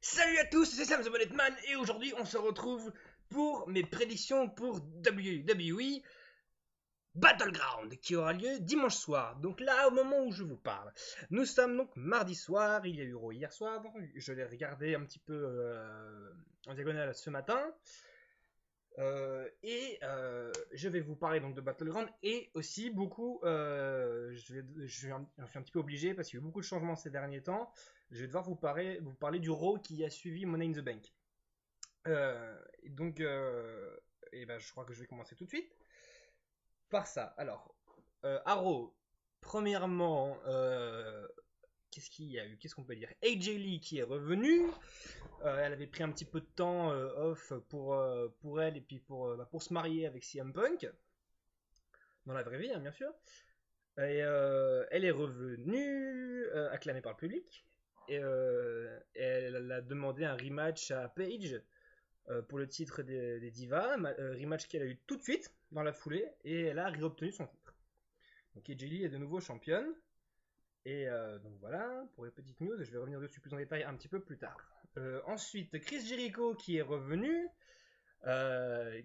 Salut à tous, c'est Sam the Bullet Man et aujourd'hui on se retrouve pour mes prédictions pour WWE Battleground qui aura lieu dimanche soir. Donc là, au moment où je vous parle, nous sommes donc mardi soir, il y a eu Raw hier soir, donc je l'ai regardé un petit peu en diagonale ce matin. Je vais vous parler donc de Battleground et aussi beaucoup, je suis un petit peu obligé parce qu'il y a eu beaucoup de changements ces derniers temps. Je vais devoir vous parler du Raw qui a suivi Money in the Bank. Et donc, je crois que je vais commencer tout de suite par ça. Alors, Raw, premièrement, qu'est-ce qu'il y a eu? Qu'est-ce qu'on peut dire? AJ Lee qui est revenue. Elle avait pris un petit peu de temps off pour elle et puis pour se marier avec CM Punk, dans la vraie vie, hein, bien sûr. Et elle est revenue, acclamée par le public. Et elle a demandé un rematch à Paige pour le titre des Divas. Rematch qu'elle a eu tout de suite dans la foulée. Et elle a réobtenu son titre. Donc AJ Lee est de nouveau championne. Et donc voilà, pour les petites news, je vais revenir dessus plus en détail un petit peu plus tard. Ensuite, Chris Jericho qui est revenu,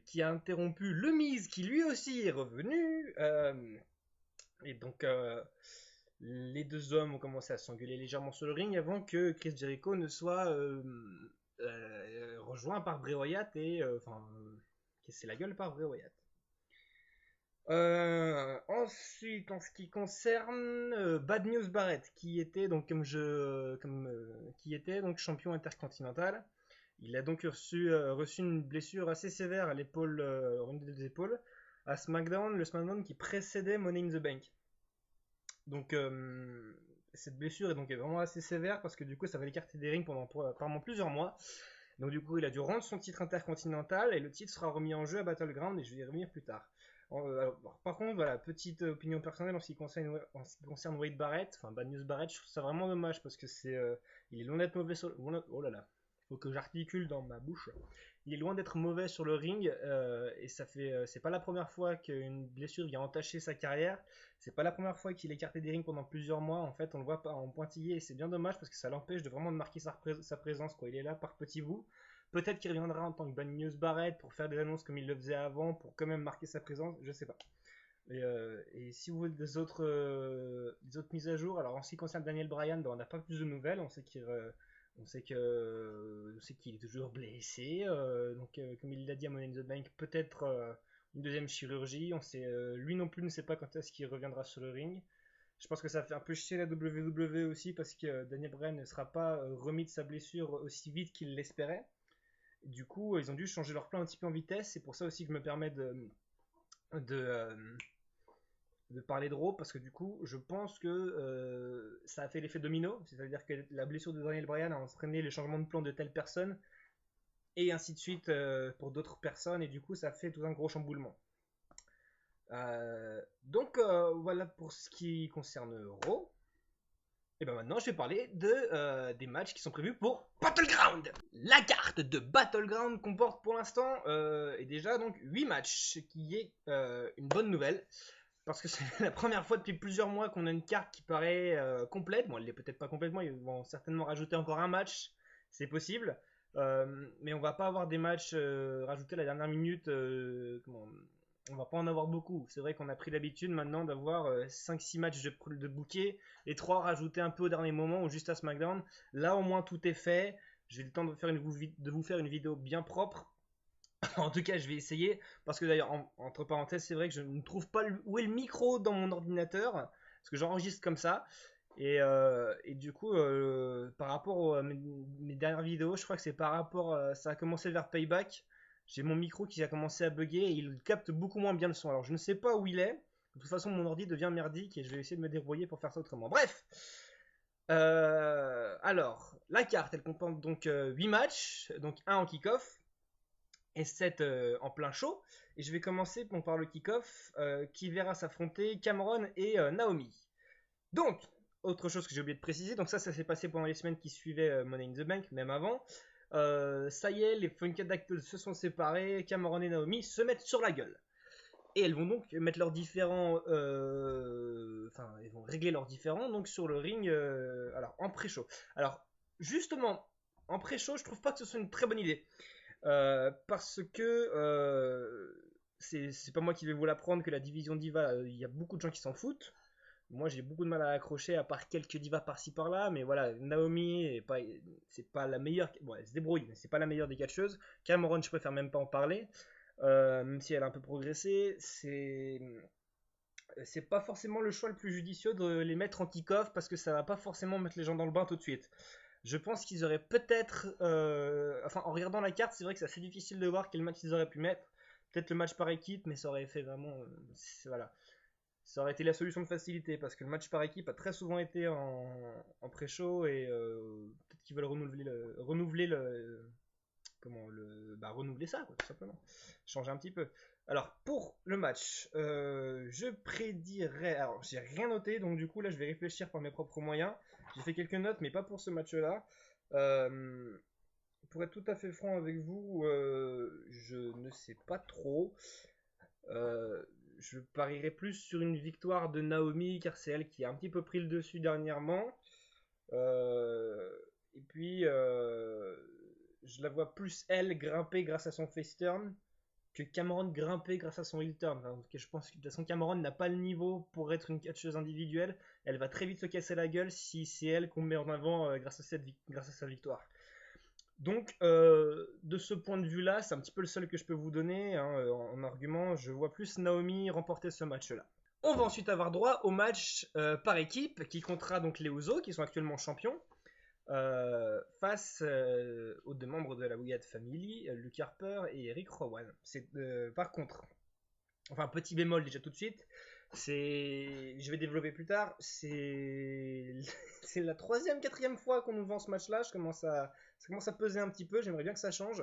qui a interrompu Le Miz qui lui aussi est revenu. Et donc les deux hommes ont commencé à s'engueuler légèrement sur le ring avant que Chris Jericho ne soit rejoint par Bray Wyatt et casser la gueule par Bray Wyatt. Ensuite, en ce qui concerne Bad News Barrett, qui était donc qui était donc champion intercontinental, il a donc reçu une blessure assez sévère à l'épaule, une des épaules, à SmackDown, le SmackDown qui précédait Money in the Bank. Donc cette blessure est donc vraiment assez sévère parce que du coup ça va l'écarter des rings pendant apparemment plusieurs mois. Donc du coup il a dû rendre son titre intercontinental et le titre sera remis en jeu à Battleground et je vais y revenir plus tard. Par contre, voilà, petite opinion personnelle en ce qui concerne Wade Barrett, enfin Bad News Barrett, je trouve ça vraiment dommage parce que il est loin d'être mauvais sur, oh là là, faut que j'articule dans ma bouche. Il est loin d'être mauvais sur le ring et c'est pas la première fois qu'une blessure vient entacher sa carrière. C'est pas la première fois qu'il est écarté des rings pendant plusieurs mois. En fait, on le voit pas en pointillé et c'est bien dommage parce que ça l'empêche de vraiment marquer sa présence. Quoi. Il est là par petits bouts. Peut-être qu'il reviendra en tant que Bad News Barrett pour faire des annonces comme il le faisait avant, pour quand même marquer sa présence, je sais pas. Et si vous voulez des autres mises à jour, alors en ce qui concerne Daniel Bryan, ben, on n'a pas plus de nouvelles. On sait qu'il est toujours blessé. Comme il l'a dit à Money in the Bank, peut-être une deuxième chirurgie. Lui non plus ne sait pas quand est-ce qu'il reviendra sur le ring. Je pense que ça fait un peu chier la WWE aussi parce que Daniel Bryan ne sera pas remis de sa blessure aussi vite qu'il l'espérait. Du coup, ils ont dû changer leur plan un petit peu en vitesse. C'est pour ça aussi que je me permets de, euh, de parler de Raw parce que du coup, je pense que ça a fait l'effet domino. C'est-à-dire que la blessure de Daniel Bryan a entraîné les changements de plan de telle personne et ainsi de suite pour d'autres personnes. Et du coup, ça fait tout un gros chamboulement. Voilà pour ce qui concerne Raw. Et ben maintenant, je vais parler des matchs qui sont prévus pour Battleground. La carte de Battleground comporte pour l'instant et déjà donc 8 matchs, ce qui est une bonne nouvelle. Parce que c'est la première fois depuis plusieurs mois qu'on a une carte qui paraît complète. Bon, elle n'est peut-être pas complètement, ils vont certainement rajouter encore un match, c'est possible. Mais on va pas avoir des matchs rajoutés à la dernière minute. On va pas en avoir beaucoup. C'est vrai qu'on a pris l'habitude maintenant d'avoir 5-6 matchs de bouquet, les 3 rajoutés un peu au dernier moment ou juste à SmackDown. Là au moins tout est fait. J'ai le temps de vous faire une vidéo bien propre. En tout cas, je vais essayer. Parce que d'ailleurs, entre parenthèses, c'est vrai que je ne trouve pas où est le micro dans mon ordinateur. Parce que j'enregistre comme ça. Et du coup, par rapport à mes dernières vidéos, je crois que c'est par rapport. Ça a commencé vers Payback. J'ai mon micro qui a commencé à bugger et il capte beaucoup moins bien le son. Alors, je ne sais pas où il est. De toute façon, mon ordi devient merdique et je vais essayer de me débrouiller pour faire ça autrement. Bref! Alors, la carte, elle comporte donc 8 matchs, donc un en kick-off et 7 en plein show. Et je vais commencer par le kick-off qui verra s'affronter Cameron et Naomi. Donc, autre chose que j'ai oublié de préciser, donc ça s'est passé pendant les semaines qui suivaient Money in the Bank, même avant. Ça y est, les Funkadactyls se sont séparés, Cameron et Naomi se mettent sur la gueule. Et elles vont donc mettre leurs différents, elles vont régler leurs différends donc sur le ring, alors en pré-show. Alors justement, en pré-show, je trouve pas que ce soit une très bonne idée. Parce que c'est pas moi qui vais vous l'apprendre que la division Diva, il y a beaucoup de gens qui s'en foutent. Moi, j'ai beaucoup de mal à accrocher, à part quelques divas par-ci par-là, mais voilà, Naomi c'est pas la meilleure. Bon, elle se débrouille, mais c'est pas la meilleure des catcheuses. Cameron, je préfère même pas en parler, même si elle a un peu progressé. C'est pas forcément le choix le plus judicieux de les mettre en kick-off parce que ça va pas forcément mettre les gens dans le bain tout de suite. Je pense qu'ils auraient peut-être, enfin, en regardant la carte, c'est vrai que c'est assez difficile de voir quel match ils auraient pu mettre. Peut-être le match par équipe, mais ça aurait fait vraiment, voilà, ça aurait été la solution de facilité parce que le match par équipe a très souvent été en pré-show et peut-être qu'ils veulent renouveler ça, quoi, tout simplement. Changer un petit peu. Alors, pour le match, je prédirais. Alors, j'ai rien noté, donc du coup, là, je vais réfléchir par mes propres moyens. J'ai fait quelques notes, mais pas pour ce match-là. Euh, pour être tout à fait franc avec vous, je ne sais pas trop. Euh, je parierais plus sur une victoire de Naomi, car c'est elle qui a un petit peu pris le dessus dernièrement. Euh, et puis, je la vois plus elle grimper grâce à son face turn que Cameron grimper grâce à son heel turn. Enfin, je pense que de toute façon Cameron n'a pas le niveau pour être une catcheuse individuelle. Elle va très vite se casser la gueule si c'est elle qu'on met en avant grâce à sa victoire. Donc, de ce point de vue-là, c'est un petit peu le seul que je peux vous donner hein, en argument. Je vois plus Naomi remporter ce match-là. On va ensuite avoir droit au match par équipe qui comptera donc les Usos qui sont actuellement champions face aux deux membres de la Wyatt Family, Luke Harper et Eric Rowan. Par contre, enfin petit bémol déjà tout de suite, je vais développer plus tard, c'est la troisième, quatrième fois qu'on nous vend ce match-là, ça commence à peser un petit peu, j'aimerais bien que ça change.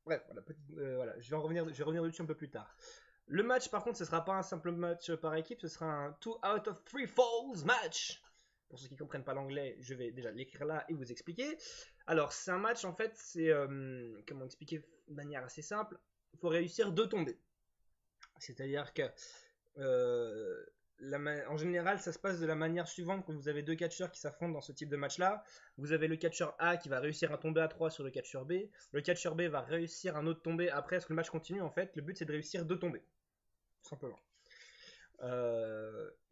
Bref, voilà, je vais revenir dessus un peu plus tard. Le match, par contre, ce sera pas un simple match par équipe, ce sera un 2 out of 3 falls match. Pour ceux qui ne comprennent pas l'anglais, je vais déjà l'écrire là et vous expliquer. Alors, c'est un match, en fait, comment expliquer de manière assez simple, il faut réussir deux tombées. C'est-à-dire que, en général, ça se passe de la manière suivante quand vous avez deux catcheurs qui s'affrontent dans ce type de match-là. Vous avez le catcheur A qui va réussir un tombé à 3 sur le catcheur B. Le catcheur B va réussir un autre tombé après, est-ce que le match continue en fait. Le but c'est de réussir deux tombés, tout simplement.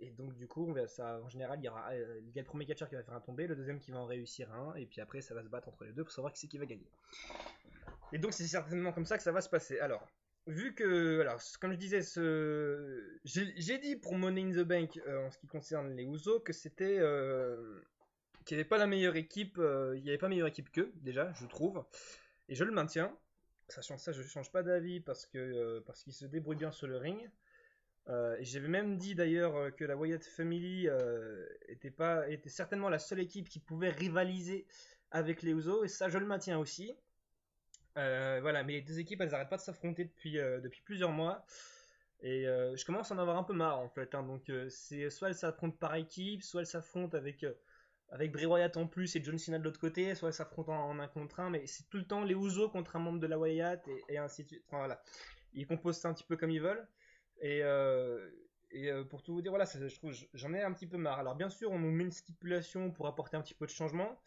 Et donc du coup, en général, il y a le premier catcheur qui va faire un tombé, le deuxième qui va en réussir un, et puis après ça va se battre entre les deux pour savoir qui c'est qui va gagner. Et donc c'est certainement comme ça que ça va se passer. Alors, vu que, alors, comme je disais, j'ai dit pour Money in the Bank en ce qui concerne les Usos que c'était qu'il n'y avait pas la meilleure équipe, il n'y avait pas meilleure équipe qu'eux déjà, je trouve, et je le maintiens. Sachant ça, je ne change pas d'avis parce qu'ils se débrouillent bien sur le ring. Et j'avais même dit d'ailleurs que la Wyatt Family était certainement la seule équipe qui pouvait rivaliser avec les Usos, et ça je le maintiens aussi. Voilà, mais les deux équipes elles n'arrêtent pas de s'affronter depuis plusieurs mois. Et je commence à en avoir un peu marre en fait. Hein. Donc c'est soit elles s'affrontent par équipe, soit elles s'affrontent avec Bray Wyatt en plus et John Cena de l'autre côté, soit elles s'affrontent en un contre un. Mais c'est tout le temps les Usos contre un membre de la Wyatt et ainsi de suite. Enfin voilà, ils composent ça un petit peu comme ils veulent. Et, pour tout vous dire, voilà, je trouve j'en ai un petit peu marre. Alors bien sûr, on nous met une stipulation pour apporter un petit peu de changement.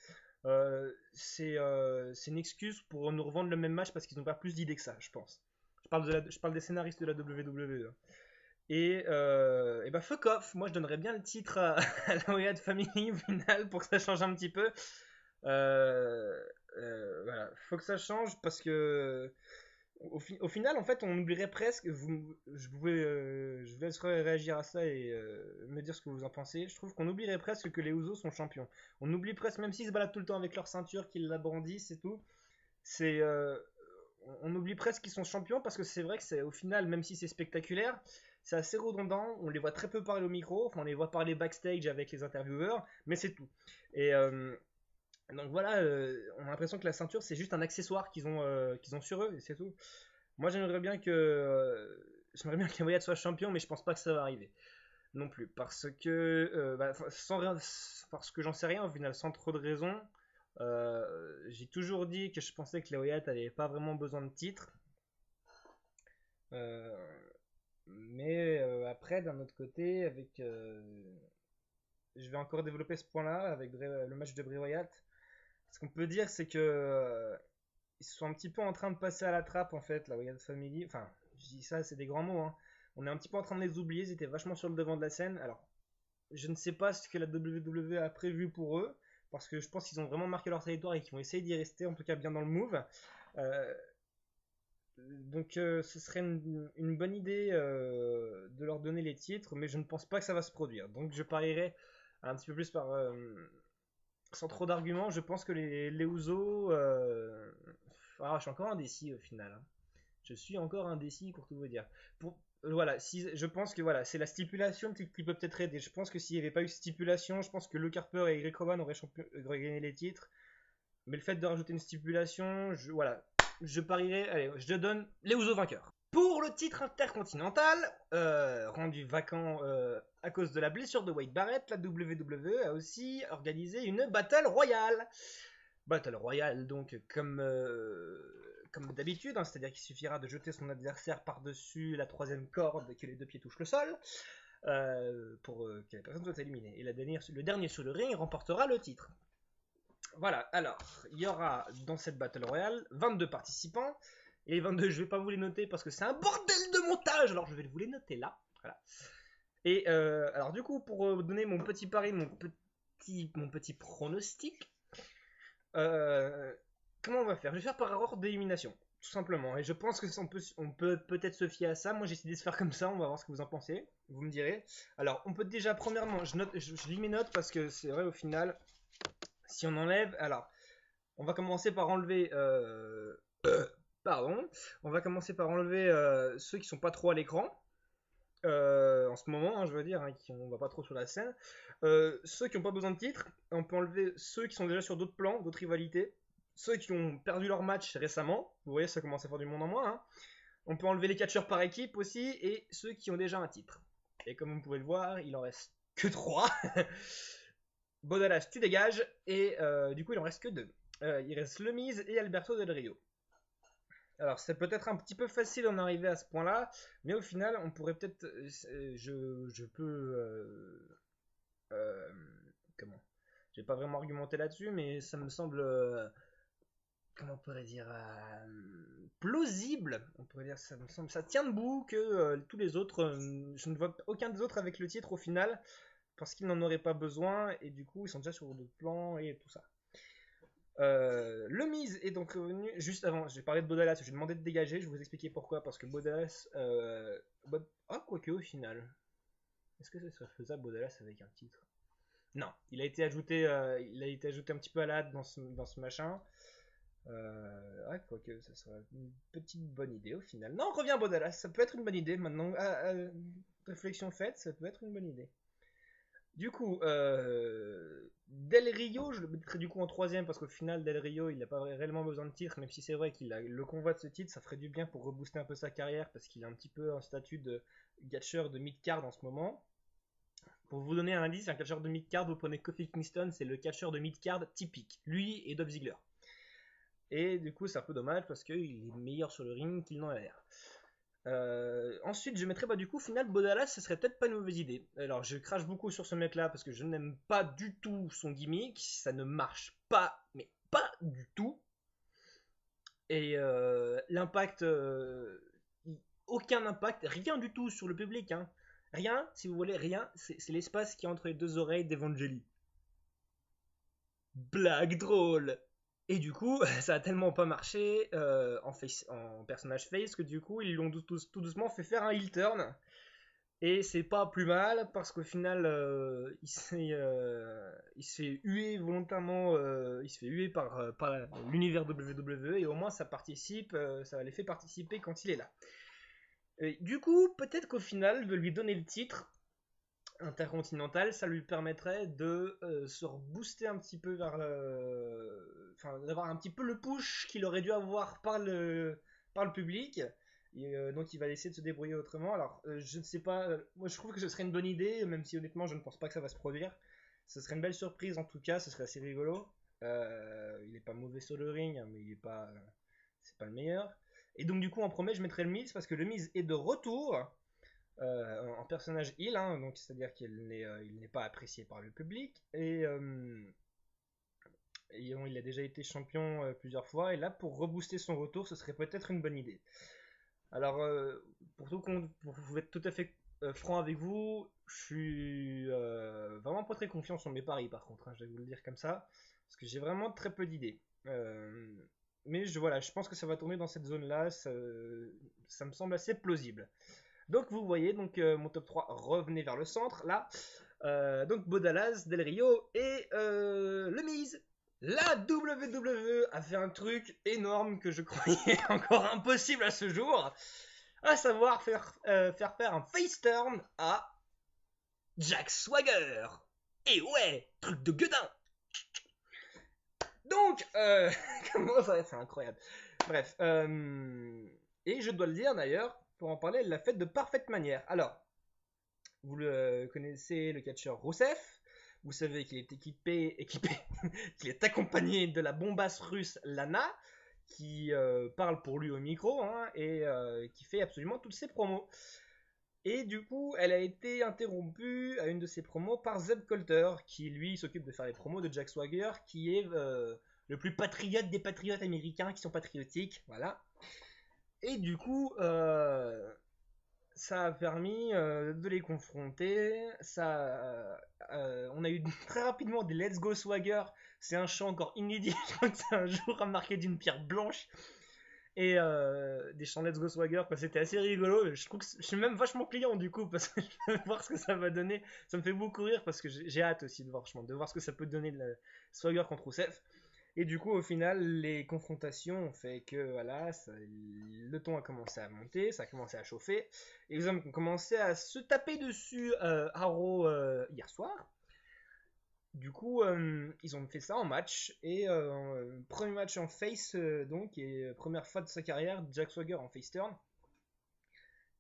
C'est une excuse pour nous revendre le même match parce qu'ils n'ont pas plus d'idées que ça, je pense. Je parle des scénaristes de la WWE. Et bah fuck off, moi je donnerais bien le titre à la Wyatt Family au final pour que ça change un petit peu. Voilà, faut que ça change parce que au final, en fait, on oublierait presque. Je vous laisserai réagir à ça et me dire ce que vous en pensez. Je trouve qu'on oublierait presque que les Usos sont champions. On oublie presque, même s'ils se baladent tout le temps avec leur ceinture, qu'ils la brandissent et tout. C'est, on oublie presque qu'ils sont champions parce que c'est vrai que c'est au final, même si c'est spectaculaire, c'est assez redondant. On les voit très peu parler au micro. Enfin, on les voit parler backstage avec les intervieweurs, mais c'est tout. Et donc voilà, on a l'impression que la ceinture c'est juste un accessoire qu'ils ont sur eux et c'est tout. Moi j'aimerais bien que les Wyatt soient champions, mais je pense pas que ça va arriver non plus parce que parce que j'en sais rien au final, sans trop de raison. J'ai toujours dit que je pensais que les Wyatt n'avaient pas vraiment besoin de titre. Euh, mais après, d'un autre côté, je vais encore développer ce point-là avec le match de Bray Wyatt. Ce qu'on peut dire, c'est que ils sont un petit peu en train de passer à la trappe, en fait, la Wyatt Family. Enfin, je dis ça, c'est des grands mots, hein. On est un petit peu en train de les oublier, ils étaient vachement sur le devant de la scène. Alors, je ne sais pas ce que la WWE a prévu pour eux, parce que je pense qu'ils ont vraiment marqué leur territoire et qu'ils vont essayer d'y rester, en tout cas bien dans le move. Euh, donc, ce serait une bonne idée de leur donner les titres, mais je ne pense pas que ça va se produire. Donc je parierais un petit peu plus par, sans trop d'arguments, je pense que les Usos... je suis encore indécis au final, hein. Je suis encore indécis pour tout vous dire. Voilà, je pense que voilà, c'est la stipulation qui peut peut-être aider. Je pense que s'il n'y avait pas eu stipulation, je pense que Luke Harper et Eric Rowan auraient gagné les titres. Mais le fait de rajouter une stipulation, voilà, je parierais, allez, je donne les Usos vainqueurs. Pour le titre intercontinental, rendu vacant à cause de la blessure de Wade Barrett, la WWE a aussi organisé une Battle Royale. Battle Royale, donc, comme d'habitude, hein, c'est-à-dire qu'il suffira de jeter son adversaire par-dessus la troisième corde et que les deux pieds touchent le sol pour que la personne soit éliminée. Et le dernier sur le ring remportera le titre. Voilà, alors, il y aura dans cette Battle Royale 22 participants. Et les 22, je vais pas vous les noter parce que c'est un bordel de montage, alors je vais vous les noter là. Voilà. Et alors du coup, pour donner mon petit pari, mon petit pronostic, comment on va faire? Je vais faire par ordre d'élimination, tout simplement. Et je pense que on peut peut-être se fier à ça. Moi, j'ai décidé de faire comme ça. On va voir ce que vous en pensez. Vous me direz. Alors, on peut déjà, premièrement, je lis mes notes parce que c'est vrai au final, si on enlève, alors, on va commencer par enlever. Pardon. On va commencer par enlever ceux qui sont pas trop à l'écran. En ce moment, hein, je veux dire, hein, on va pas trop sur la scène. Ceux qui n'ont pas besoin de titre, on peut enlever ceux qui sont déjà sur d'autres plans, d'autres rivalités. Ceux qui ont perdu leur match récemment, vous voyez, ça commence à faire du monde en moins, hein. On peut enlever les catcheurs par équipe aussi, et ceux qui ont déjà un titre. Et comme vous pouvez le voir, il en reste que 3. Bodalas, tu dégages, et du coup, il en reste que 2. Il reste Le Miz et Alberto Del Rio. Alors, c'est peut-être un petit peu facile d'en arriver à ce point-là, mais au final, on pourrait peut-être. Je peux. Euh, comment J'ai pas vraiment argumenté là-dessus, mais ça me semble. Comment on pourrait dire plausible. On pourrait dire ça me semble. Ça tient debout que tous les autres. Je ne vois aucun des autres avec le titre au final, parce qu'ils n'en auraient pas besoin, et du coup, ils sont déjà sur d'autres plans et tout ça. Le Miz est donc revenu juste avant. J'ai parlé de Bodalas, j'ai demandé de dégager. Je vais vous expliquer pourquoi. Parce que Bodalas. Quoique au final. Est-ce que ça serait faisable Bodalas avec un titre? Non, il a été ajouté un petit peu à la hâte dans ce machin. Quoique ça serait une petite bonne idée au final. Non, reviens Bodalas, ça peut être une bonne idée maintenant. Réflexion faite, ça peut être une bonne idée. Du coup, Del Rio, je le mettrais du coup en troisième parce qu'au final, Del Rio, il n'a pas réellement besoin de titre, même si c'est vrai qu'il a le convoi de ce titre, ça ferait du bien pour rebooster un peu sa carrière parce qu'il a un petit peu un statut de catcheur de mid-card en ce moment. Pour vous donner un indice, un catcheur de mid-card, vous prenez Kofi Kingston, c'est le catcheur de mid-card typique, lui et Dolph Ziggler. Et du coup, c'est un peu dommage parce qu'il est meilleur sur le ring qu'il n'en a l'air. Ensuite, je mettrais du coup, final, Bodalas, ce serait peut-être pas une mauvaise idée. Alors, je crache beaucoup sur ce mec-là parce que je n'aime pas du tout son gimmick. Ça ne marche pas, mais pas du tout. Et l'impact, aucun impact, rien du tout sur le public, hein. Rien, si vous voulez, rien. C'est l'espace qui est entre les deux oreilles d'Evangeli. Blague drôle. Et du coup, ça a tellement pas marché en personnage face que du coup, ils l'ont tout doucement fait faire un heel turn. Et c'est pas plus mal parce qu'au final, il se fait huer volontairement, il se fait huer par l'univers WWE et au moins ça participe, ça les fait participer quand il est là. Et du coup, peut-être qu'au final, de lui donner le titre intercontinental, ça lui permettrait de se rebooster un petit peu vers enfin, d'avoir un petit peu le push qu'il aurait dû avoir par le public. Et, donc il va essayer de se débrouiller autrement. Alors je ne sais pas, moi je trouve que ce serait une bonne idée, même si honnêtement je ne pense pas que ça va se produire. Ce serait une belle surprise en tout cas, ce serait assez rigolo. Il est pas mauvais sur le ring, hein, mais il est pas, c'est pas le meilleur. Et donc du coup en premier je mettrais le Miz parce que le Miz est de retour en personnage heal, hein, donc c'est-à-dire qu'il n'est pas apprécié par le public Il a déjà été champion plusieurs fois, et là, pour rebooster son retour, ce serait peut-être une bonne idée. Alors, pour être tout à fait franc avec vous, je suis vraiment pas très confiant sur mes paris, par contre, hein, je vais vous le dire comme ça, parce que j'ai vraiment très peu d'idées. Mais voilà, je pense que ça va tourner dans cette zone-là, ça me semble assez plausible. Donc vous voyez, donc mon top 3 revenait vers le centre, là. Donc Bodalas, Del Rio et Le Miz. La WWE a fait un truc énorme que je croyais encore impossible à ce jour, à savoir faire un face turn à Jack Swagger. Et ouais, truc de gueudin. Donc, comment ça va être, c'est incroyable. Bref, et je dois le dire d'ailleurs, pour en parler, elle l'a fait de parfaite manière. Alors, vous le connaissez, le catcheur Rousseff. Vous savez qu'il est équipé qu'il est accompagné de la bombasse russe Lana, qui parle pour lui au micro, hein, et qui fait absolument toutes ses promos. Et du coup, elle a été interrompue à une de ses promos par Zeb Colter, qui lui s'occupe de faire les promos de Jack Swagger, qui est le plus patriote des patriotes américains qui sont patriotiques, voilà. Et du coup, ça a permis de les confronter. On a eu très rapidement des Let's Go Swagger. C'est un chant encore inédit. Je crois que c'est un jour à marquer d'une pierre blanche. Et des chants Let's Go Swagger, c'était assez rigolo. Je trouve que je suis même vachement client du coup parce que je veux voir ce que ça va donner. Ça me fait beaucoup rire parce que j'ai hâte aussi de voir ce que ça peut donner de la Swagger contre Rousseff. Et du coup, au final, les confrontations ont fait que voilà, le ton a commencé à monter, ça a commencé à chauffer. Et les hommes ont commencé à se taper dessus à Raw hier soir. Du coup, ils ont fait ça en match. Et premier match en face, donc, et première fois de sa carrière, Jack Swagger en face turn.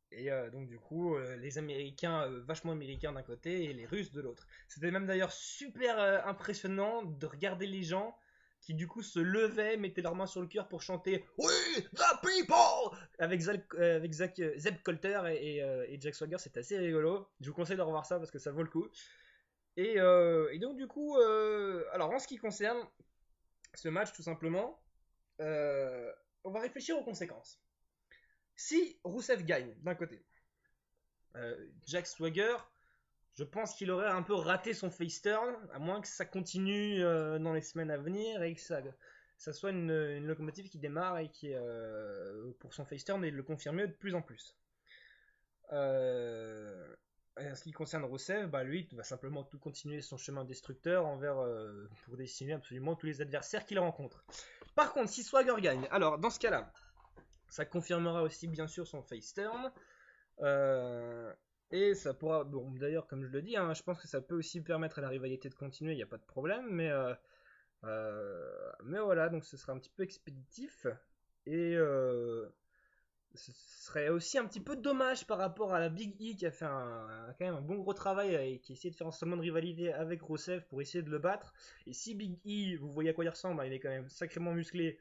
Et donc du coup, les Américains, vachement américains d'un côté, et les Russes de l'autre. C'était même d'ailleurs super impressionnant de regarder les gens qui du coup se levaient, mettaient leurs mains sur le cœur pour chanter We the people avec Zeb Colter et Jack Swagger. C'est assez rigolo. Je vous conseille de revoir ça parce que ça vaut le coup. Et donc du coup, alors en ce qui concerne ce match tout simplement, on va réfléchir aux conséquences. Si Rousseff gagne d'un côté, Jack Swagger, je pense qu'il aurait un peu raté son face turn, à moins que ça continue dans les semaines à venir et que ça soit une locomotive qui démarre et qui pour son face turn et le confirmer de plus en plus. En ce qui concerne Rousseff, bah lui il va simplement tout continuer son chemin destructeur pour décimer absolument tous les adversaires qu'il rencontre. Par contre, si Swagger gagne, alors dans ce cas-là, ça confirmera aussi bien sûr son face turn. Et ça pourra, bon d'ailleurs comme je le dis, hein, je pense que ça peut aussi permettre à la rivalité de continuer, il n'y a pas de problème, mais voilà, donc ce sera un petit peu expéditif, et ce serait aussi un petit peu dommage par rapport à la Big E qui a fait quand même un bon gros travail et qui a essayé de faire un semblant de rivalité avec Rousseff pour essayer de le battre. Et si Big E, vous voyez à quoi il ressemble, hein, il est quand même sacrément musclé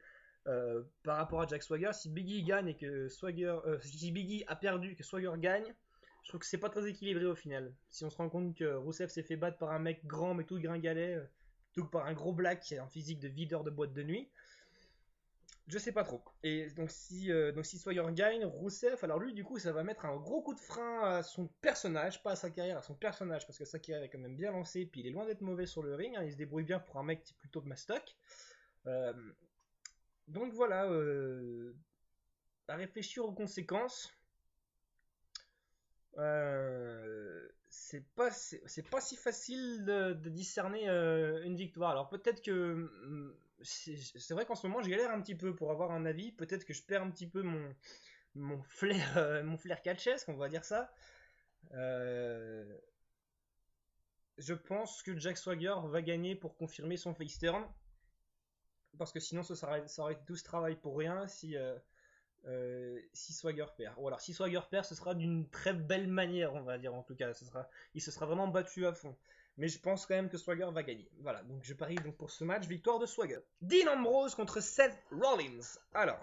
par rapport à Jack Swagger. Si Big E gagne et que si Big E a perdu et que Swagger gagne, je trouve que c'est pas très équilibré au final. Si on se rend compte que Rousseff s'est fait battre par un mec grand mais tout gringalet, plutôt que par un gros black qui a un physique de videur de boîte de nuit. Je sais pas trop. Et donc si Swagger gagne, Rousseff, alors lui du coup ça va mettre un gros coup de frein à son personnage, pas à sa carrière, à son personnage, parce que sa carrière est quand même bien lancée, puis il est loin d'être mauvais sur le ring, hein, il se débrouille bien pour un mec qui est plutôt de mastoc. Euh, donc voilà, à réfléchir aux conséquences. C'est pas si facile de discerner une victoire. Alors peut-être que c'est vrai qu'en ce moment je galère un petit peu pour avoir un avis. Peut-être que je perds un petit peu mon flair catchesque, on va dire ça. Euh, je pense que Jack Swagger va gagner pour confirmer son face turn. Parce que sinon ça aurait été tout ce travail pour rien si Swagger perd. Ou alors si Swagger perd, ce sera d'une très belle manière, on va dire en tout cas. Il se sera vraiment battu à fond. Mais je pense quand même que Swagger va gagner. Voilà, donc je parie donc pour ce match, victoire de Swagger. Dean Ambrose contre Seth Rollins. Alors,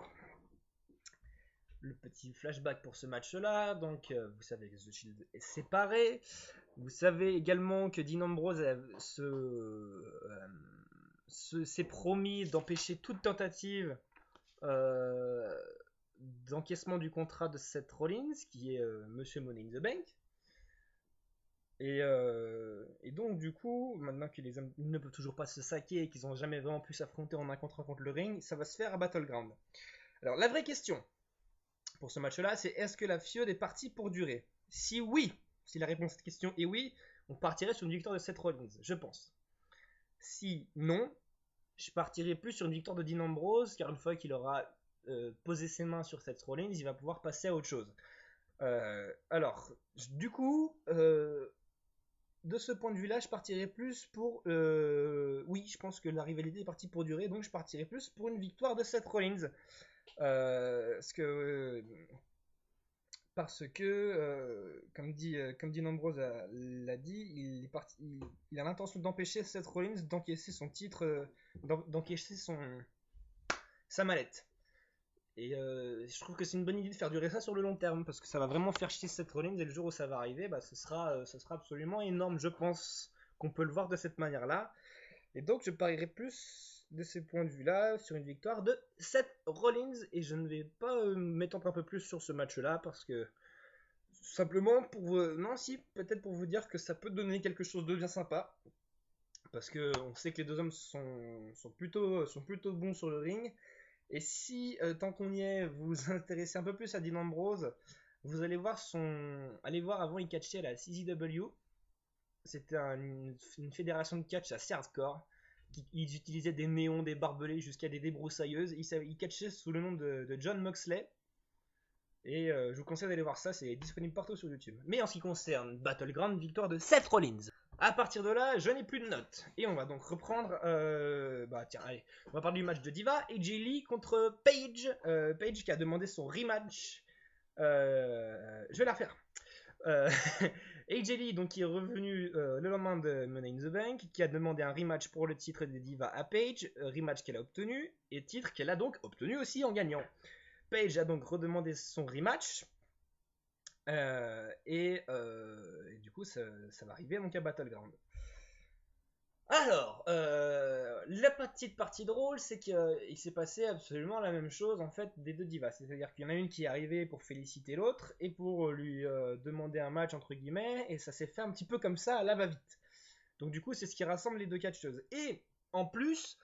le petit flashback pour ce match-là. Donc, vous savez que The Shield est séparé. Vous savez également que Dean Ambrose s'est promis d'empêcher toute tentative euh, d'encaissement du contrat de Seth Rollins, qui est Monsieur Money in the Bank. Et donc, du coup, maintenant que les hommes ne peuvent toujours pas se saquer et qu'ils n'ont jamais vraiment pu s'affronter en un contre le ring, ça va se faire à Battleground. Alors, la vraie question pour ce match-là, c'est est-ce que la feud est partie pour durer? Si oui, si la réponse à cette question est oui, on partirait sur une victoire de Seth Rollins, je pense. Si non, je partirais plus sur une victoire de Dean Ambrose, car une fois qu'il aura posé ses mains sur Seth Rollins, il va pouvoir passer à autre chose. Alors, du coup, de ce point de vue-là, je partirais plus pour... oui, je pense que la rivalité est partie pour durer, donc je partirais plus pour une victoire de Seth Rollins. Parce que, comme dit Ambrose l'a dit, il a l'intention d'empêcher Seth Rollins d'encaisser son titre, d'encaisser sa mallette. Et je trouve que c'est une bonne idée de faire durer ça sur le long terme, parce que ça va vraiment faire chier Seth Rollins, et le jour où ça va arriver, bah, ce sera absolument énorme, je pense, qu'on peut le voir de cette manière-là. Et donc je parierais plus de ces points de vue-là sur une victoire de Seth Rollins, et je ne vais pas m'étendre un peu plus sur ce match-là, parce que simplement pour non si peut-être pour vous dire que ça peut donner quelque chose de bien sympa, parce que on sait que les deux hommes sont plutôt bons sur le ring. Et si, tant qu'on y est, vous vous intéressez un peu plus à Dean Ambrose, vous allez voir avant il catchait à la CZW. C'était une fédération de catch assez hardcore. Ils utilisaient des néons, des barbelés jusqu'à des débroussailleuses. Il catchait sous le nom de John Moxley. Et je vous conseille d'aller voir ça, c'est disponible partout sur YouTube. Mais en ce qui concerne Battleground, victoire de Seth Rollins. À partir de là, je n'ai plus de notes. Et on va donc reprendre. Bah tiens, allez. On va parler du match de Diva. AJ Lee contre Paige. Paige qui a demandé son rematch. Je vais la refaire. AJ Lee, donc, qui est revenu le lendemain de Money in the Bank, qui a demandé un rematch pour le titre de Diva à Paige. Rematch qu'elle a obtenu. Et titre qu'elle a donc obtenu aussi en gagnant. Paige a donc redemandé son rematch. Et du coup, ça va arriver donc à Battleground. Alors, la petite partie drôle, c'est qu'il s'est passé absolument la même chose en fait des deux divas. C'est-à-dire qu'il y en a une qui est arrivée pour féliciter l'autre et pour lui demander un match entre guillemets, et ça s'est fait un petit peu comme ça à la va-vite. Donc du coup, c'est ce qui rassemble les deux catcheuses. Et en plus,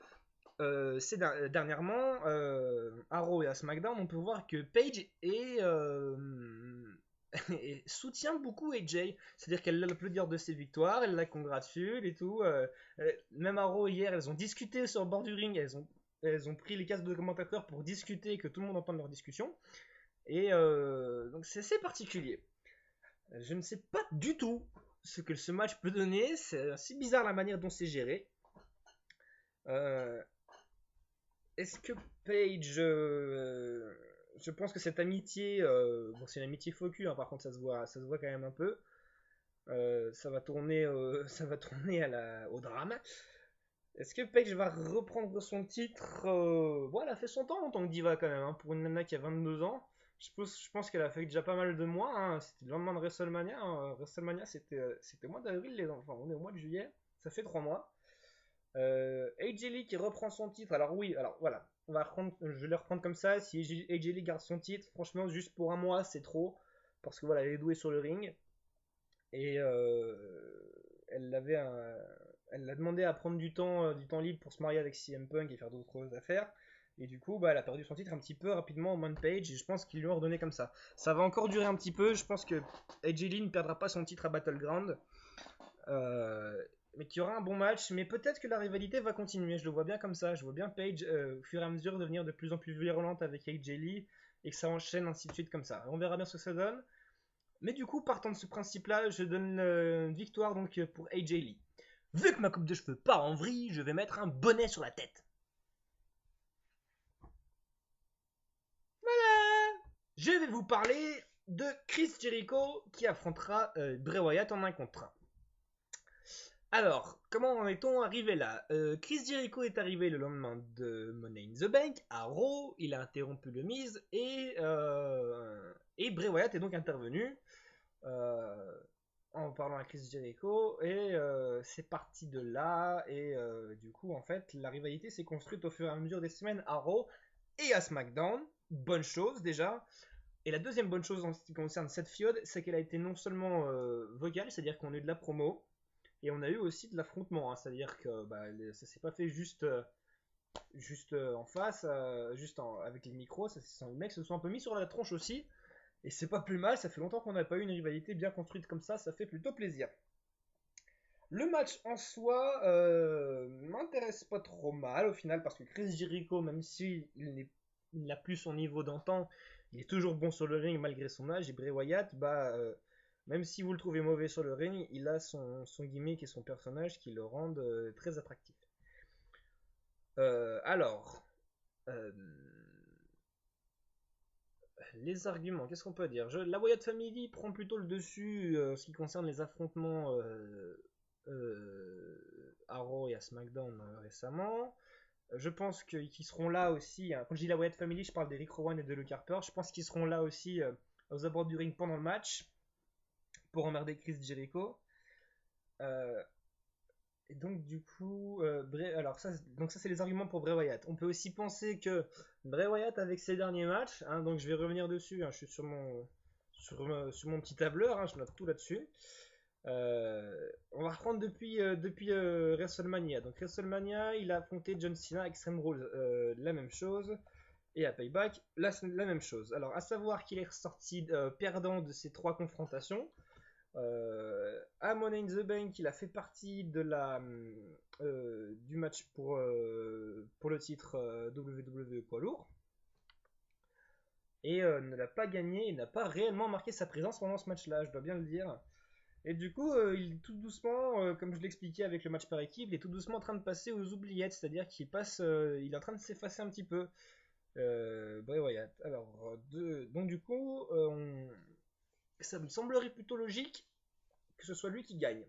dernièrement, à Raw et à SmackDown, on peut voir que Paige et soutient beaucoup AJ. C'est-à-dire qu'elle l'applaudit de ses victoires, elle la congratule et tout. Même à Raw hier, elles ont discuté sur le bord du ring, elles ont pris les casques de commentateurs pour discuter et que tout le monde entende leur discussion. Et donc c'est assez particulier. Je ne sais pas du tout ce que ce match peut donner. C'est assez bizarre la manière dont c'est géré. Est-ce que Paige, je pense que cette amitié, bon c'est une amitié faux cul, hein, par contre ça se voit quand même un peu. Ça va tourner, au drame. Est-ce que Paige va reprendre son titre? Bon, elle a fait son temps en tant que diva quand même, hein, pour une nana qui a 22 ans. Je pense qu'elle a fait déjà pas mal de mois, hein. C'était le lendemain de WrestleMania, hein. WrestleMania c'était au mois d'avril, les enfants. On est au mois de juillet. Ça fait 3 mois. AJ Lee qui reprend son titre. Alors oui, alors voilà, je vais le reprendre comme ça. Si AJ Lee garde son titre, franchement, juste pour un mois, c'est trop. Parce que voilà, elle est douée sur le ring. Et elle a demandé à prendre du temps libre pour se marier avec CM Punk et faire d'autres affaires. Et du coup, bah, elle a perdu son titre un petit peu rapidement au Man Page. Et je pense qu'ils lui ont redonné comme ça. Ça va encore durer un petit peu. Je pense que AJ Lee ne perdra pas son titre à Battleground. Mais qu'il y aura un bon match, mais peut-être que la rivalité va continuer, je le vois bien comme ça, je vois bien Paige au fur et à mesure devenir de plus en plus virulente avec AJ Lee, et que ça enchaîne ainsi de suite comme ça. On verra bien ce que ça donne, mais du coup, partant de ce principe-là, je donne une victoire donc pour AJ Lee. Vu que ma coupe de cheveux part en vrille, je vais mettre un bonnet sur la tête. Voilà. Je vais vous parler de Chris Jericho qui affrontera Bray Wyatt en 1 contre 1. Alors, comment en est-on arrivé là? Chris Jericho est arrivé le lendemain de Money in the Bank à Raw, il a interrompu le Miz et Bray Wyatt est donc intervenu. Euh, en parlant à Chris Jericho, et c'est parti de là, et du coup, en fait, la rivalité s'est construite au fur et à mesure des semaines à Raw et à SmackDown. Bonne chose déjà. Et la deuxième bonne chose en ce qui concerne cette feud, c'est qu'elle a été non seulement vocale, c'est-à-dire qu'on a eu de la promo, et on a eu aussi de l'affrontement, hein, c'est-à-dire que ça s'est pas fait juste en face, avec les micros, les mecs se sont un peu mis sur la tronche aussi, et c'est pas plus mal, ça fait longtemps qu'on n'a pas eu une rivalité bien construite comme ça fait plutôt plaisir. Le match en soi m'intéresse pas trop mal au final parce que Chris Jericho, même si il n'a plus son niveau d'antan, il est toujours bon sur le ring malgré son âge. Et Bray Wyatt, même si vous le trouvez mauvais sur le ring, il a son gimmick et son personnage qui le rendent très attractif. Alors, euh, les arguments, qu'est-ce qu'on peut dire? La Wyatt Family prend plutôt le dessus en ce qui concerne les affrontements à Raw et à SmackDown récemment. Je pense qu'ils seront là aussi, hein. Quand je dis la Wyatt Family, je parle d'Eric Rowan et de Luke Harper. Je pense qu'ils seront là aussi aux abords du ring pendant le match pour emmerder Chris Jericho. Euh, et donc du coup, alors ça c'est les arguments pour Bray Wyatt. On peut aussi penser que Bray Wyatt avec ses derniers matchs, hein, donc je vais revenir dessus, hein, je suis sur mon petit tableur, hein, je note tout là-dessus. On va reprendre depuis WrestleMania. Donc WrestleMania, il a affronté John Cena à Extreme Rules, la même chose. Et à Payback, la même chose. Alors à savoir qu'il est ressorti perdant de ces trois confrontations. À Money in the Bank, il a fait partie du match pour le titre WWE poids lourd. Et ne l'a pas gagné, il n'a pas réellement marqué sa présence pendant ce match-là, je dois bien le dire. Et du coup, il est tout doucement, comme je l'expliquais avec le match par équipe, il est tout doucement en train de passer aux oubliettes, c'est-à-dire il est en train de s'effacer un petit peu. Bray Wyatt. Alors, donc du coup, ça me semblerait plutôt logique que ce soit lui qui gagne.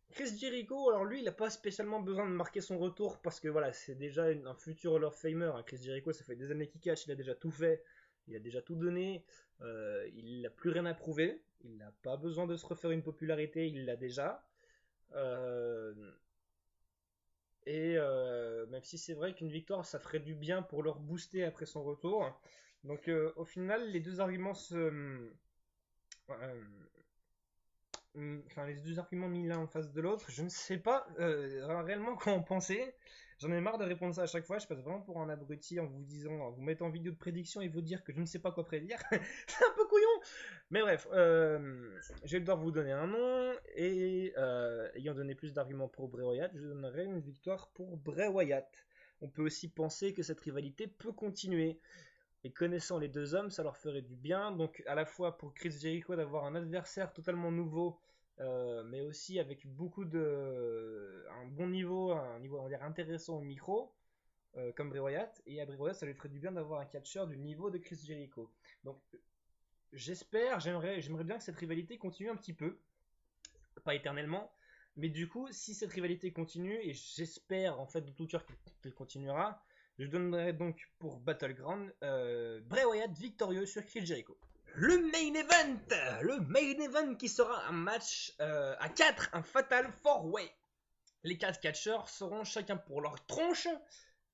Chris Jericho, alors lui, il n'a pas spécialement besoin de marquer son retour parce que voilà, c'est déjà un futur Hall of Famer, hein. Chris Jericho, ça fait des années qu'il catch, il a déjà tout fait, il a déjà tout donné, il n'a plus rien à prouver, il n'a pas besoin de se refaire une popularité, il l'a déjà. Euh, même si c'est vrai qu'une victoire, ça ferait du bien pour leur booster après son retour. Donc au final, les deux arguments les deux arguments mis l'un en face de l'autre, je ne sais pas réellement quoi en penser. J'en ai marre de répondre ça à chaque fois. Je passe vraiment pour un abruti en vous mettant en vidéo de prédiction et vous dire que je ne sais pas quoi prédire. C'est un peu couillon. Mais bref, je vais devoir vous donner un nom et ayant donné plus d'arguments pour Bray Wyatt, je donnerai une victoire pour Bray Wyatt. On peut aussi penser que cette rivalité peut continuer. Et connaissant les deux hommes, ça leur ferait du bien. Donc à la fois pour Chris Jericho d'avoir un adversaire totalement nouveau, mais aussi avec un bon niveau, un niveau on va dire intéressant au micro, comme Bray Wyatt. Et à Bray Wyatt, ça lui ferait du bien d'avoir un catcheur du niveau de Chris Jericho. Donc j'aimerais bien que cette rivalité continue un petit peu, pas éternellement. Mais du coup, si cette rivalité continue, et j'espère en fait de tout cœur qu'elle continuera, je donnerai donc pour Battleground Bray Wyatt victorieux sur Chris Jericho. Le main event qui sera un match à 4, un fatal 4-way. Les 4 catcheurs seront chacun pour leur tronche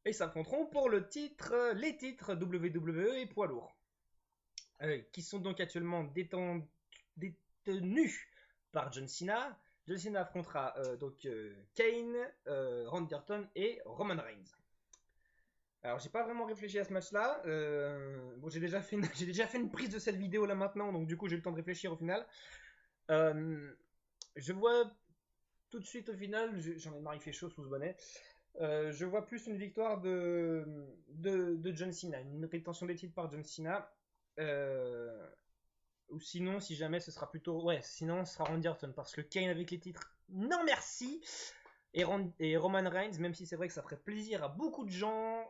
et s'affronteront pour les titres WWE et poids lourd, qui sont donc actuellement détenus par John Cena. John Cena affrontera Kane, Randy Orton et Roman Reigns. Alors j'ai pas vraiment réfléchi à ce match-là. J'ai déjà fait une prise de cette vidéo là maintenant, donc du coup j'ai eu le temps de réfléchir au final. Je vois tout de suite au final, j'en ai marre, il fait chaud sous ce bonnet. Je vois plus une victoire de John Cena, une rétention des titres par John Cena. Ou sinon, si jamais, ce sera plutôt. Ouais, sinon, ce sera Randy Orton. Parce que Kane avec les titres, non merci. Et Roman Reigns, même si c'est vrai que ça ferait plaisir à beaucoup de gens.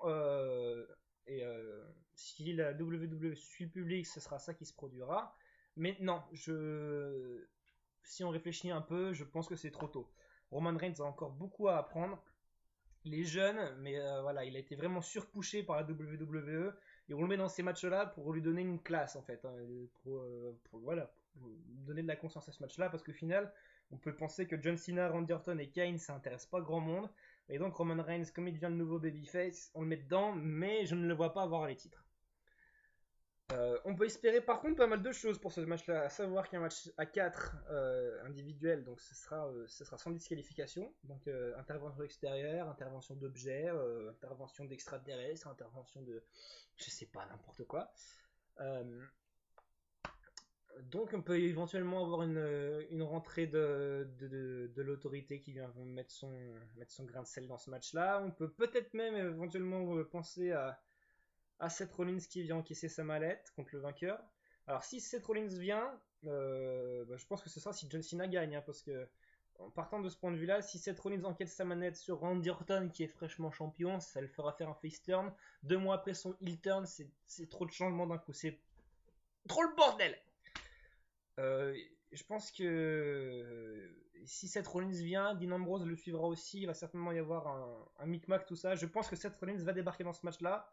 Si la WWE suit le public, ce sera ça qui se produira. Mais non, si on réfléchit un peu, je pense que c'est trop tôt. Roman Reigns a encore beaucoup à apprendre. Les jeunes, mais voilà, il a été vraiment surpouché par la WWE et on le met dans ces matchs-là pour lui donner une classe en fait, hein, voilà, donner de la conscience à ce match-là, parce qu'au final, on peut penser que John Cena, Randy Orton et Kane, ça intéresse pas grand monde. Et donc Roman Reigns, comme il devient le nouveau babyface, on le met dedans, mais je ne le vois pas avoir les titres. On peut espérer par contre pas mal de choses pour ce match-là, à savoir qu'un match à 4 individuel, donc ce sera sans disqualification, donc intervention extérieure, intervention d'objets, intervention d'extraterrestres, intervention de je sais pas, n'importe quoi. Donc on peut éventuellement avoir une rentrée de l'autorité qui vient mettre son grain de sel dans ce match-là. On peut peut-être même éventuellement penser à Seth Rollins qui vient encaisser sa mallette contre le vainqueur. Alors si Seth Rollins vient, je pense que ce sera si John Cena gagne, hein, parce que en partant de ce point de vue-là, si Seth Rollins encaisse sa manette sur Randy Orton qui est fraîchement champion, ça le fera faire un face turn. 2 mois après son heel turn, c'est trop de changements d'un coup, c'est trop le bordel. Je pense que si Seth Rollins vient, Dean Ambrose le suivra aussi. Il va certainement y avoir un micmac, tout ça. Je pense que Seth Rollins va débarquer dans ce match-là.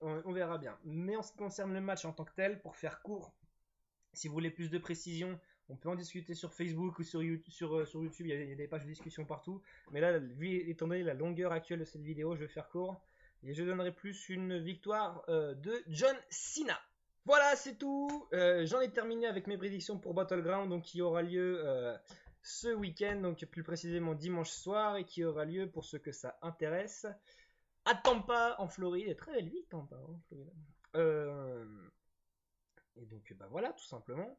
On verra bien. Mais en ce qui concerne le match en tant que tel, pour faire court, si vous voulez plus de précision, on peut en discuter sur Facebook ou sur YouTube. Il y a des pages de discussion partout. Mais là, étant donné la longueur actuelle de cette vidéo, je vais faire court. Et je donnerai plus une victoire de John Cena. Voilà, c'est tout. J'en ai terminé avec mes prédictions pour Battleground, donc qui aura lieu ce week-end, donc plus précisément dimanche soir, et qui aura lieu pour ceux que ça intéresse à Tampa en Floride. Très belle ville, Tampa en Floride. Et donc voilà, tout simplement.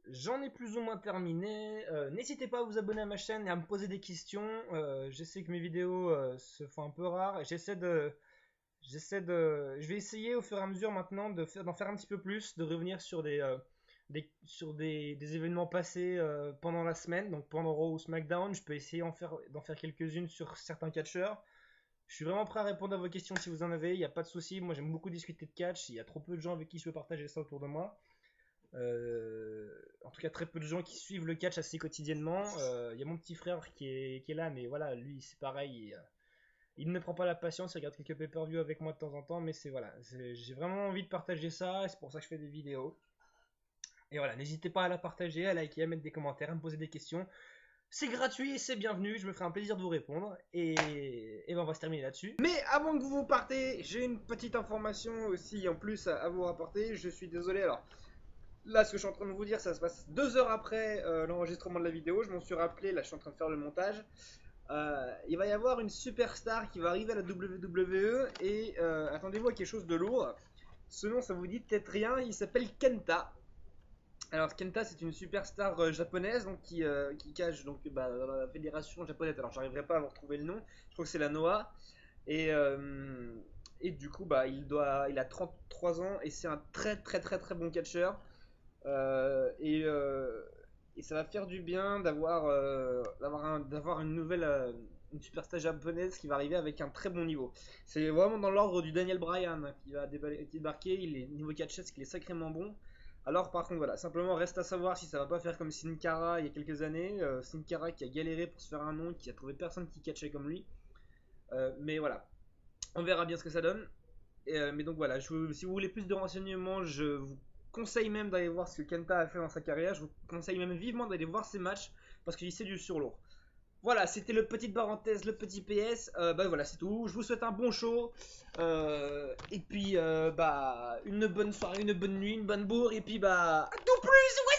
J'en ai plus ou moins terminé. N'hésitez pas à vous abonner à ma chaîne et à me poser des questions. Je sais que mes vidéos se font un peu rares. Je vais essayer au fur et à mesure maintenant d'en faire un petit peu plus, de revenir sur des événements passés pendant la semaine, donc pendant Raw ou SmackDown. Je peux essayer d'en faire quelques-unes sur certains catcheurs. Je suis vraiment prêt à répondre à vos questions si vous en avez, il n'y a pas de souci. Moi j'aime beaucoup discuter de catch, il y a trop peu de gens avec qui je peux partager ça autour de moi. En tout cas très peu de gens qui suivent le catch assez quotidiennement. Il y a mon petit frère qui est là, mais voilà, lui c'est pareil. Il ne prend pas la patience, il regarde quelques pay-per-view avec moi de temps en temps, mais j'ai vraiment envie de partager ça, et c'est pour ça que je fais des vidéos. Et voilà, n'hésitez pas à la partager, à liker, à mettre des commentaires, à me poser des questions. C'est gratuit et c'est bienvenu, je me ferai un plaisir de vous répondre, et ben on va se terminer là-dessus. Mais avant que vous partez, j'ai une petite information aussi en plus à vous rapporter, je suis désolé, alors là ce que je suis en train de vous dire, ça se passe 2 heures après l'enregistrement de la vidéo, je m'en suis rappelé, là je suis en train de faire le montage. Il va y avoir une superstar qui va arriver à la WWE et attendez-vous à quelque chose de lourd. Ce nom ça vous dit peut-être rien, il s'appelle Kenta. Alors Kenta c'est une superstar japonaise donc, qui cache donc, dans la fédération japonaise. Alors j'arriverai pas à vous retrouver le nom, je crois que c'est la Noah. Et, du coup il a 33 ans et c'est un très très très très bon catcheur. Et ça va faire du bien d'avoir une nouvelle une superstar japonaise qui va arriver avec un très bon niveau. C'est vraiment dans l'ordre du Daniel Bryan qui va débarquer. Il est niveau catch qu'il est sacrément bon. Alors par contre voilà, simplement reste à savoir si ça va pas faire comme Sin Cara il y a quelques années. Sin Cara qui a galéré pour se faire un nom, qui a trouvé personne qui catchait comme lui. Mais voilà, on verra bien ce que ça donne. Mais donc voilà, si vous voulez plus de renseignements, je vous conseille même d'aller voir ce que Kenta a fait dans sa carrière. Je vous conseille même vivement d'aller voir ses matchs parce qu'il c'est du surlourd. Voilà, c'était le petite parenthèse, le petit PS. Voilà, c'est tout. Je vous souhaite un bon show. Et puis, une bonne soirée, une bonne nuit, une bonne bourre. Et puis, à tout plus. Ouais.